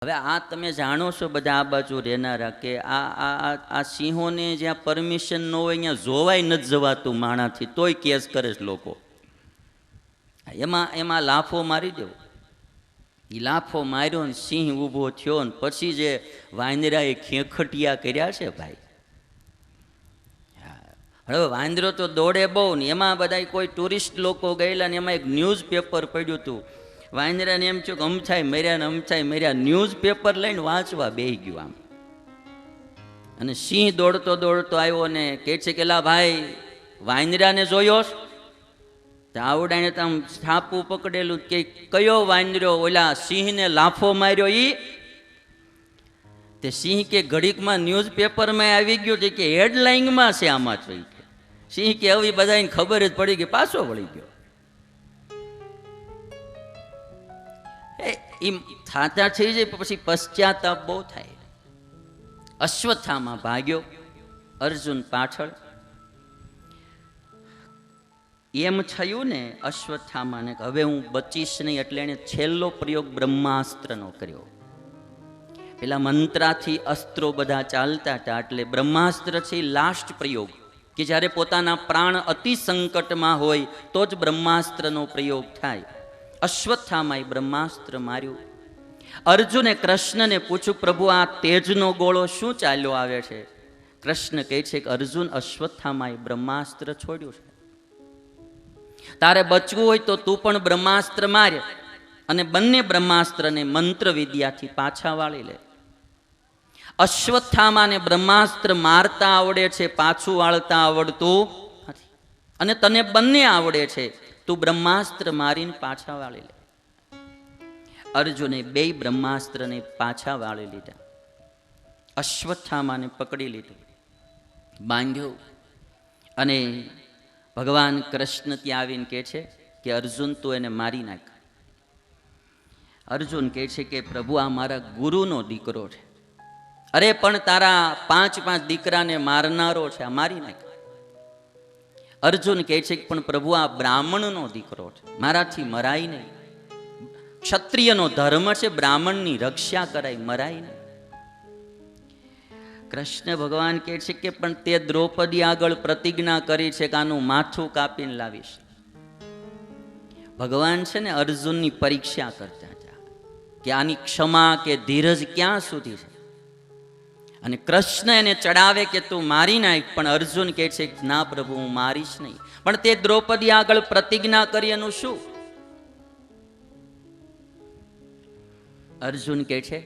હવે આ તમે જાણો છો બધા આ બાજુ રહેનારા કે આ સિંહોને જ્યાં પરમિશન ન હોય ત્યાં જોવાય નથી જવાતું માણાથી, તોય કેસ કરે છે લોકો. એમાં લાફો મારી દેવો. એ લાફો માર્યો ને સિંહ ઊભો થયો ને પછી જે વાંદરાએ ખેખટિયા કર્યા છે ભાઈ. હવે વાંદરો તો દોડે બહુ ને એમાં બધા કોઈ ટુરિસ્ટ લોકો ગયેલા ને એમાં એક ન્યૂઝ પેપર પડ્યું હતું. વાંદરાને એમ થયું કે અમથાય મર્યા ને અમથાય મર્યા. ન્યૂઝ પેપર લઈને વાંચવા બેસી ગયું આમ. અને સિંહ દોડતો દોડતો આવ્યો ને કહે છે કે લા ભાઈ વાંદરાને જોયો? આવડાને તો આમ છાપું પકડેલું કે કયો વાંદરો ઓલા સિંહને લાફો માર્યો ઈ? તે સિંહ કે ઘડીકમાં ન્યૂઝ પેપરમાં આવી ગયો છે કે હેડલાઇનમાં છે આમાં તો. સિંહ કે હવે બધાને ખબર જ પડી ગઈ, પાછો વળી ગયો. એ થાતા થઈ જાય પછી પશ્ચાતાપ બહુ થાય. અશ્વત્થામા ભાગ્યો, અર્જુન પાછળ. એમ થયું ને અશ્વત્થામાને હવે હું બચીશ નહીં, એટલે એને છેલ્લો પ્રયોગ બ્રહ્માસ્ત્રનો કર્યો. પેલા મંત્રાથી અસ્ત્રો બધા ચાલતા હતા, એટલે બ્રહ્માસ્ત્ર છે લાસ્ટ પ્રયોગ કે જ્યારે પોતાના પ્રાણ અતિ સંકટમાં હોય તો જ બ્રહ્માસ્ત્રનો પ્રયોગ થાય. અશ્વત્થામાએ બ્રહ્માસ્ત્ર માર્યું. અર્જુને કૃષ્ણને પૂછ્યું, પ્રભુ આ તેજનો ગોળો શું ચાલ્યો આવે છે? કૃષ્ણ કહે છે કે અર્જુન અશ્વત્થામાએ બ્રહ્માસ્ત્ર છોડ્યું છે. તારે બચવું હોય તો તું પણ બ્રહ્માસ્ત્ર માર અને બંને બ્રહ્માસ્ત્રને મંત્ર વિદ્યાથી પાછા વાળી લે. અશ્વત્થામાને બ્રહ્માસ્ત્ર મારતા આવડે છે, પાછું વાળતા આવડતું નથી. અને તને બંને આવડે છે, તું બ્રહ્માસ્ત્ર મારીને પાછા વાળી લે. અર્જુને બે બ્રહ્માસ્ત્રને પાછા વાળી લીધા. અશ્વત્થામાને પકડી લીધું, બાંધ્યો. અને ભગવાન કૃષ્ણ ત્યાં આવીને કહે છે કે અર્જુન તું એને મારી નાખ. અર્જુન કહે છે કે પ્રભુ આ મારા ગુરુનો દીકરો છે. અરે પણ તારા 5 દીકરાને મારનારો છે, આ મારી નાખ. અર્જુન કહે છે કે પણ પ્રભુ આ બ્રાહ્મણનો દીકરો છે, મારાથી મરાય નહીં. ક્ષત્રિયનો ધર્મ છે બ્રાહ્મણની રક્ષા કરાય, મરાય નહીં. કૃષ્ણ ભગવાન કહે છે કે પણ તે દ્રૌપદી આગળ પ્રતિજ્ઞા કરી છે કે આનું માથું કાપીને લાવીશ. ભગવાન છે ને અર્જુનની પરીક્ષા કરતા હતા કે આની ક્ષમા કે ધીરજ ક્યાં સુધી છે. અને કૃષ્ણ એને ચડાવે કે તું મારી નાખ, પણ અર્જુન કહે છે ના પ્રભુ હું મારીશ નહીં. પણ તે દ્રૌપદી આગળ પ્રતિજ્ઞા કરી એનું શું? અર્જુન કહે છે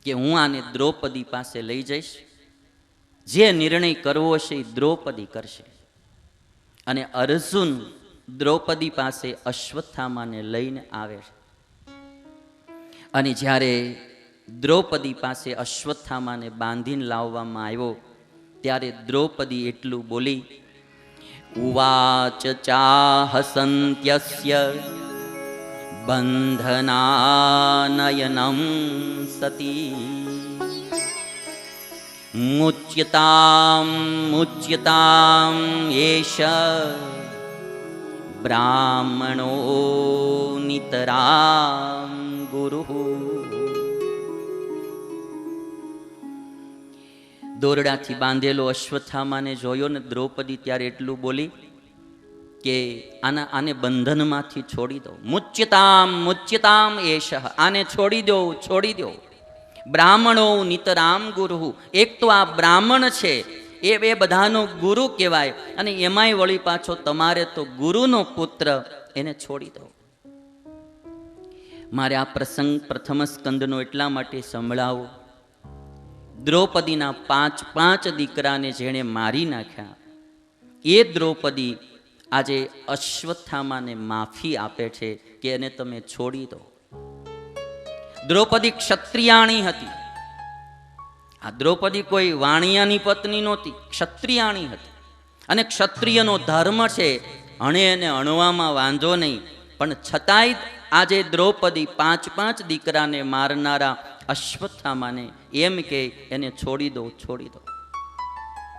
કે હું આને દ્રૌપદી પાસે લઈ જઈશ, જે નિર્ણય કરવો છે એ દ્રૌપદી કરશે. અને અર્જુન દ્રૌપદી પાસે અશ્વત્થામાને લઈને આવે છે. અને જ્યારે દ્રૌપદી પાસે અશ્વત્થામાને બાંધીને લાવવામાં આવ્યો ત્યારે દ્રૌપદી એટલું બોલી, ઉવાચ ચાહસંત્યસ્ય બંધનાનયનમ સતી મુચ્યતામ મુચ્યતામ એષ બ્રાહ્મણો નિતરામ ગુરુ. દોરડાથી બાંધેલો અશ્વત્થામાને જોયો ને દ્રૌપદી ત્યારે એટલું બોલી કે આને બંધનમાંથી છોડી દો. મુચ્યતામ મુચ્યતામ એષ, આને છોડી દો, છોડી દો. બ્રાહ્મણો નિતરામ ગુરુ, એક તો આ બ્રાહ્મણ છે એ બધાનો ગુરુ કહેવાય, અને એમાંય વળી પાછો તમારે તો ગુરુનો પુત્ર, એને છોડી દો. મારે આ પ્રસંગ પ્રથમ સ્કંદનો એટલા માટે સંભળાવો. દ્રૌપદીના 5 દીકરાને જેણે મારી નાખ્યા એ દ્રૌપદી આજે અશ્વત્થામાને માફી આપે છે કે એને તમે છોડી દો. દ્રૌપદી ક્ષત્રિયાણી હતી. આ દ્રૌપદી કોઈ વાણિયાની પત્ની નહોતી, ક્ષત્રિયાણી હતી. અને ક્ષત્રિયનો ધર્મ છે અણે અને અણવામાં વાંધો નહીં, પણ છતાંય આજે દ્રૌપદી 5 દીકરાને મારનારા અશ્વત્થામાને એમ કે એને છોડી દો, છોડી દો.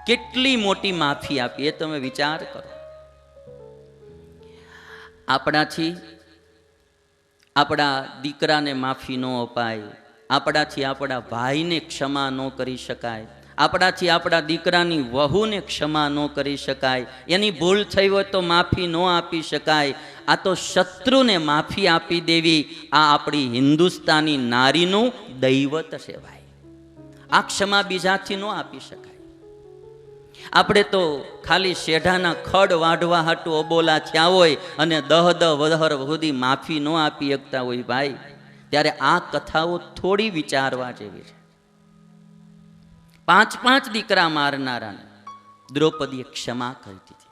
કેટલી મોટી માફી આપી એ તમે વિચાર કરો. આપણાથી આપણા દીકરાને માફી ન અપાય, આપણાથી આપણા ભાઈને ક્ષમા ન કરી શકાય, આપણાથી આપણા દીકરાની વહુને ક્ષમા ન કરી શકાય, એની ભૂલ થઈ હોય તો માફી ન આપી શકાય. આ તો શત્રુને માફી આપી દેવી આ આપણી હિન્દુસ્તાની નારીનું દૈવત છે ભાઈ. આ ક્ષમા બીજાથી ન આપી શકાય. આપણે તો ખાલી શેઢાના ખડ વાઢવા હાટું અબોલા થયા હોય અને દહ વહર સુધી માફી ન આપી શકતા હોય ભાઈ, ત્યારે આ કથાઓ થોડી વિચારવા જેવી છે. 5 દીકરા મારનારાને દ્રૌપદીએ ક્ષમા કરી દીધી.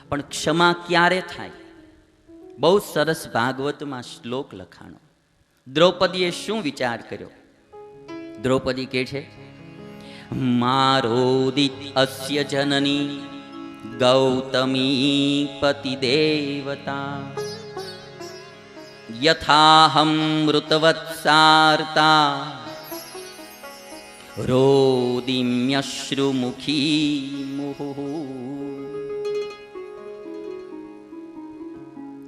પણ ક્ષમા ક્યારે થાય? બહુ સરસ ભાગવતમાં શ્લોક લખાણો. દ્રૌપદીએ શું વિચાર કર્યો? દ્રૌપદી કહે છે, મારોદિત અસ્ય જનની ગૌતમી પતિ દેવતા યથાહમ મૃતવત્સાર્તા રોદિમ્યશ્રુમુખી મુહુ.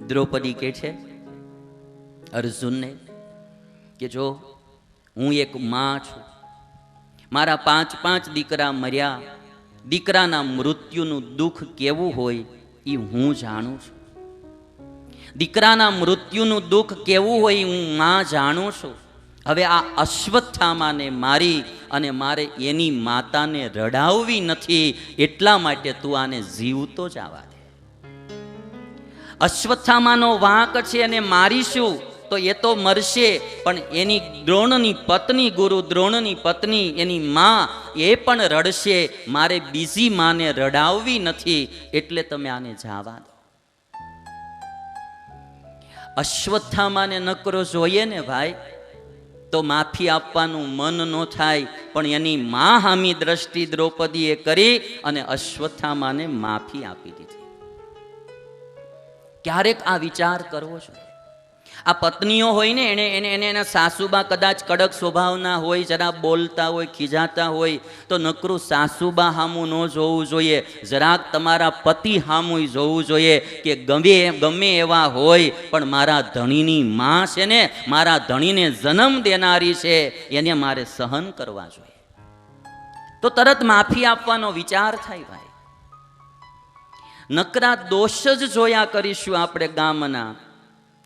દ્રૌપદી કહે છે અર્જુનને કે જો હું એક માં છું, મારા 5 દીકરા મર્યા, દીકરાના મૃત્યુનું દુઃખ કેવું હોય એ હું જાણું છું. દીકરાના મૃત્યુનું દુઃખ કેવું હોય હું માં જાણું છું. હવે આ અશ્વત્થામાને મારી અને મારે એની માતાને રડાવવી નથી, એટલા માટે તું આને જીવતો જ આવવા દે. અશ્વત્થામાનો વાંક છે અને મારીશું તો એ તો મરશે, પણ એની દ્રોણની પત્ની, ગુરુ દ્રોણની પત્ની, એની માં એ પણ રડશે. મારે બીજી માને રડાવવી નથી, એટલે તમે આને જાવા દો. અશ્વત્થામાને નકરો જોઈએ ને ભાઈ તો માફી આપવાનું મન ન થાય, પણ એની માં હામી દ્રષ્ટિ દ્રૌપદીએ કરી અને અશ્વત્થામાને માફી આપી દીધી. ક્યારેક આ વિચાર કરવો જોઈએ. આ પત્નીઓ હોય ને એને એના સાસુબા કદાચ કડક સ્વભાવના હોય, જરા બોલતા હોય, ખીજાતા હોય, તો નકરું સાસુબા હામું ન જોવું જોઈએ. જરાક તમારા પતિ હામું જોવું જોઈએ કે ગમે એવા હોય પણ મારા ધણીની માં છે ને, મારા ધણીને જન્મ દેનારી છે, એને મારે સહન કરવા જોઈએ. તો તરત માફી આપવાનો વિચાર થાય ભાઈ. નકરા દોષ જ જોયા કરીશું આપણે ગામના,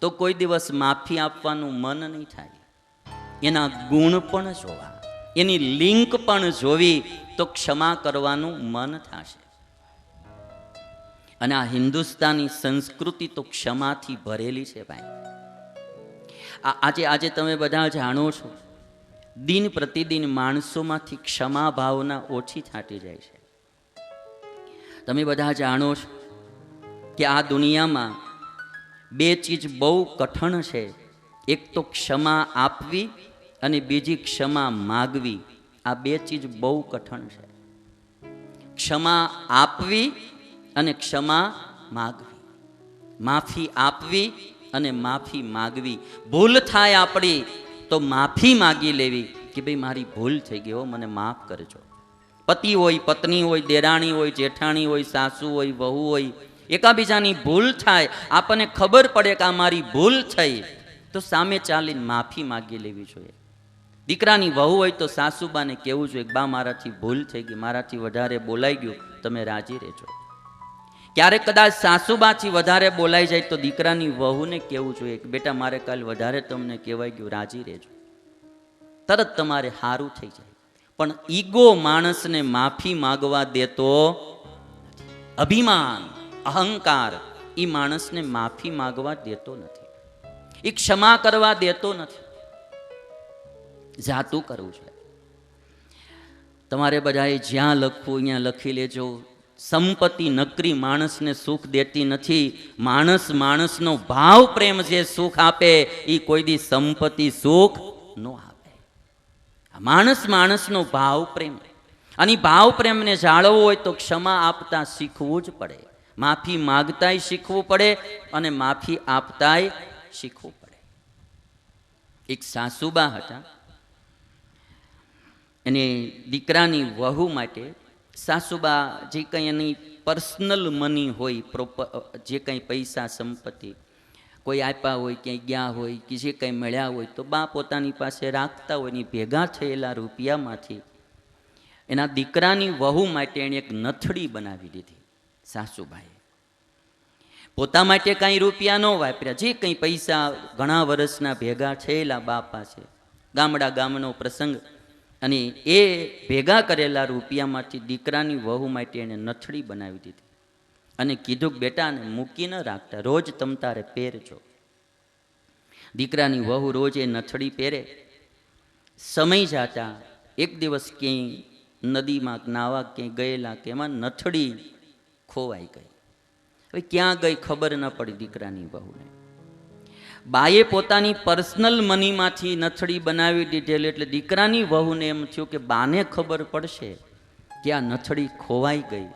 તો કોઈ દિવસ માફી આપવાનું મન નહીં થાય. એના ગુણ પણ જોવા, એની લિંક પણ જોવી, તો ક્ષમા કરવાનું મન થશે. અને આ હિન્દુસ્તાની સંસ્કૃતિ તો ક્ષમાથી ભરેલી છે ભાઈ. આજે તમે બધા જાણો છો, દિન પ્રતિદિન માણસોમાંથી ક્ષમા ભાવના ઓછી થતી જાય છે. તમે બધા જાણો છો કે આ દુનિયામાં 2 ચીજ બહુ કઠણ છે. એક તો ક્ષમા આપવી અને બીજી ક્ષમા માગવી. આ 2 ચીજ બહુ કઠણ છે. ક્ષમા આપવી અને ક્ષમા માગવી. માફી આપવી અને માફી માગવી. ભૂલ થાય આપણી તો માફી માગી લેવી કે ભાઈ મારી ભૂલ થઈ ગઈ હો, મને માફ કરજો. પતિ હોય, પત્ની હોય, દેરાણી હોય, જેઠાણી હોય, સાસુ હોય, વહુ હોય, એકાબીજાની ભૂલ થાય, આપણને ખબર પડે કે આ મારી ભૂલ થઈ, તો સામે ચાલીને માફી માગી લેવી જોઈએ. દીકરાની વહુ હોય તો સાસુબાને કહેવું જોઈએ, બા મારાથી ભૂલ થઈ ગઈ, મારાથી વધારે બોલાઈ ગયું, તમે રાજી રહેજો. ક્યારેક કદાચ સાસુબાથી વધારે બોલાઈ જાય તો દીકરાની વહુને કહેવું જોઈએ કે બેટા મારે કાલ વધારે તમને કહેવાય ગયું, રાજી રહેજો. તરત તમારે સારું થઈ જાય. પણ ઈગો માણસને માફી માગવા દેતો, અભિમાન, અહંકાર એ માણસને માફી માગવા દેતો નથી, એ ક્ષમા કરવા દેતો નથી. જાતું કરવું છે. તમારે બધાએ જ્યાં લખવું અહીંયા લખી લેજો. સંપત્તિ નકરી માણસને સુખ દેતી નથી. માણસનો ભાવ પ્રેમ જે સુખ આપે એ કોઈ દી સંપત્તિ સુખ ન આપે. માણસનો ભાવ પ્રેમ, અને ભાવ પ્રેમને જાળવવો હોય તો ક્ષમા આપતા શીખવું જ પડે. માફી માગતાય શીખવું પડે અને માફી આપતાય શીખવું પડે. એક સાસુબા હતા, એને દીકરાની વહુ માટે સાસુબા જે કંઈ એની પર્સનલ મની હોય, જે કંઈ પૈસા સંપત્તિ કોઈ આપ્યા હોય, ક્યાંય ગયા હોય, કે જે કંઈ મળ્યા હોય તો બા પોતાની પાસે રાખતા હોય. એની ભેગા થયેલા રૂપિયામાંથી એના દીકરાની વહુ માટે એણે એક નથડી બનાવી દીધી સાસુબાઈએ. પોતા માટે કાંઈ રૂપિયા ન વાપર્યા, જે કંઈ પૈસા ઘણા વર્ષના ભેગા થયેલા બા પાસે, ગામનો પ્રસંગ, અને એ ભેગા કરેલા રૂપિયામાંથી દીકરાની વહુ માટે એણે નથડી બનાવી દીધી અને કીધું કે બેટાને મૂકી ન રાખતા, રોજ તમ તારે પહેરજો. દીકરાની વહુ રોજ એ નથડી પહેરે. સમય જાતા એક દિવસ ક્યાંય નદીમાં નાવા ક્યાંય ગયેલા કે એમાં નથડી ખોવાઈ ગઈ. હવે ક્યાં ગઈ ખબર ન પડી દીકરાની વહુને. બાએ પોતાની પર્સનલ મનીમાંથી નથડી બનાવી દીધેલી, એટલે દીકરાની વહુને એમ થયું કે બાને ખબર પડશે કે આ નથડી ખોવાઈ ગઈ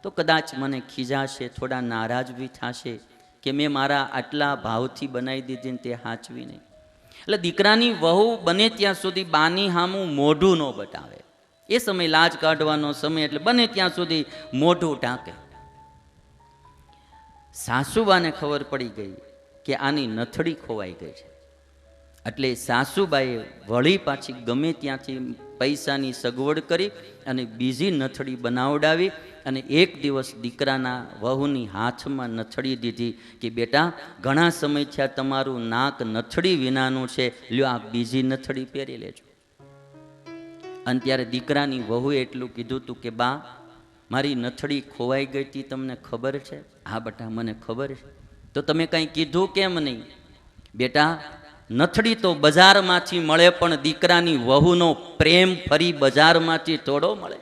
તો કદાચ મને ખીજાશે, થોડા નારાજ બી થશે કે મેં મારા આટલા ભાવથી બનાવી દીધી ને તે હાચવી નહીં. એટલે દીકરાની વહુ બને ત્યાં સુધી બાની સામું મોઢું ન બતાવે. એ સમય લાજ કાઢવાનો સમય, એટલે બને ત્યાં સુધી મોઢું ઢાંકે. સાસુબાને ખબર પડી ગઈ કે આની નથડી ખોવાઈ ગઈ છે, એટલે સાસુબાએ વળી પાછી ગમે ત્યાંથી પૈસાની સગવડ કરી અને બીજી નથડી બનાવડાવી અને એક દિવસ દીકરાના વહુની હાથમાં નથડી દીધી કે બેટા, ઘણા સમય થયા તમારું નાક નથડી વિનાનું છે, લ્યો આ બીજી નથડી પહેરી લેજો. અને ત્યારે દીકરાની વહુએ એટલું કીધું હતું કે બા, મારી નથડી ખોવાઈ ગઈ હતી, તમને ખબર છે? હા બેટા, મને ખબર છે. તો તમે કંઈ કીધું કેમ નહીં? બેટા, નથડી તો બજારમાંથી મળે, પણ દીકરાની વહુનો પ્રેમ ફરી બજારમાંથી થોડો મળે.